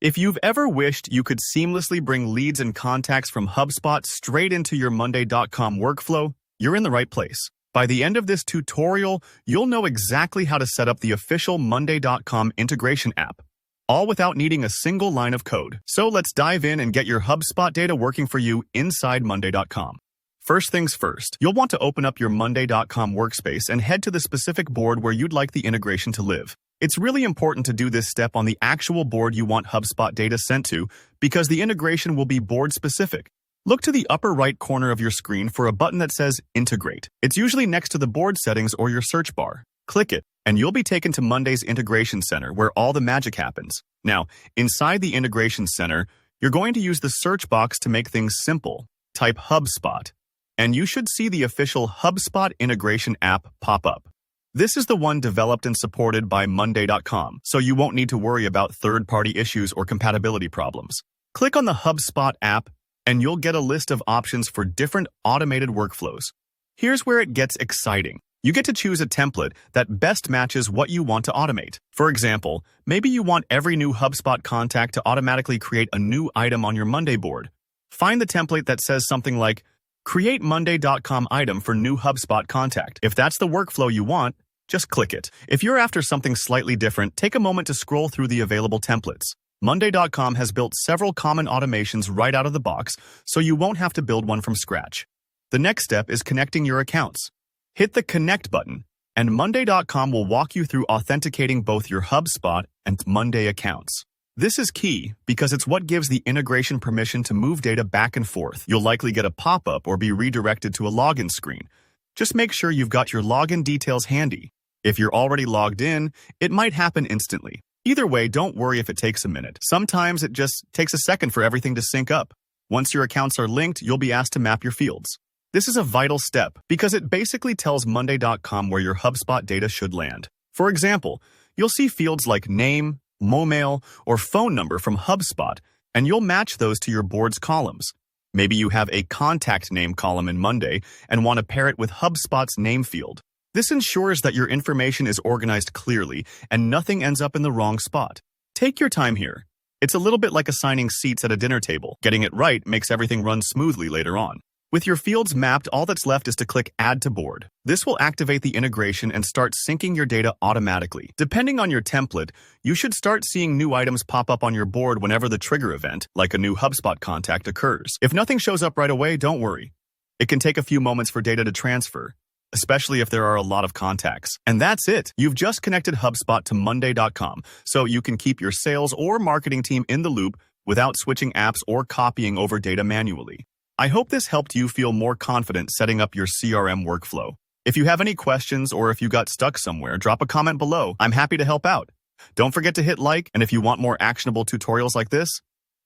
If you've ever wished you could seamlessly bring leads and contacts from HubSpot straight into your Monday.com workflow, you're in the right place. By the end of this tutorial, you'll know exactly how to set up the official Monday.com integration app, all without needing a single line of code. So let's dive in and get your HubSpot data working for you inside Monday.com. First things first, you'll want to open up your Monday.com workspace and head to the specific board where you'd like the integration to live. It's really important to do this step on the actual board you want HubSpot data sent to because the integration will be board-specific. Look to the upper right corner of your screen for a button that says Integrate. It's usually next to the board settings or your search bar. Click it, and you'll be taken to Monday's Integration Center where all the magic happens. Now, inside the Integration Center, you're going to use the search box to make things simple. Type HubSpot, and you should see the official HubSpot integration app pop up. This is the one developed and supported by Monday.com, so you won't need to worry about third-party issues or compatibility problems. Click on the HubSpot app, and you'll get a list of options for different automated workflows. Here's where it gets exciting. You get to choose a template that best matches what you want to automate. For example, maybe you want every new HubSpot contact to automatically create a new item on your Monday board. Find the template that says something like, Create Monday.com item for new HubSpot contact. If that's the workflow you want, just click it. If you're after something slightly different, take a moment to scroll through the available templates. Monday.com has built several common automations right out of the box, so you won't have to build one from scratch. The next step is connecting your accounts. Hit the Connect button, and Monday.com will walk you through authenticating both your HubSpot and Monday accounts. This is key because it's what gives the integration permission to move data back and forth. You'll likely get a pop-up or be redirected to a login screen. Just make sure you've got your login details handy. If you're already logged in, it might happen instantly. Either way, don't worry if it takes a minute. Sometimes it just takes a second for everything to sync up. Once your accounts are linked, you'll be asked to map your fields. This is a vital step because it basically tells Monday.com where your HubSpot data should land. For example, you'll see fields like name, Momail, or phone number from HubSpot, and you'll match those to your board's columns. Maybe you have a contact name column in Monday and want to pair it with HubSpot's name field. This ensures that your information is organized clearly and nothing ends up in the wrong spot. Take your time here. It's a little bit like assigning seats at a dinner table. Getting it right makes everything run smoothly later on. With your fields mapped, all that's left is to click Add to Board. This will activate the integration and start syncing your data automatically. Depending on your template, you should start seeing new items pop up on your board whenever the trigger event, like a new HubSpot contact, occurs. If nothing shows up right away, don't worry. It can take a few moments for data to transfer, especially if there are a lot of contacts. And that's it. You've just connected HubSpot to Monday.com, so you can keep your sales or marketing team in the loop without switching apps or copying over data manually. I hope this helped you feel more confident setting up your CRM workflow. If you have any questions or if you got stuck somewhere, drop a comment below. I'm happy to help out. Don't forget to hit like, and if you want more actionable tutorials like this,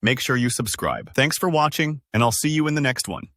make sure you subscribe. Thanks for watching, and I'll see you in the next one.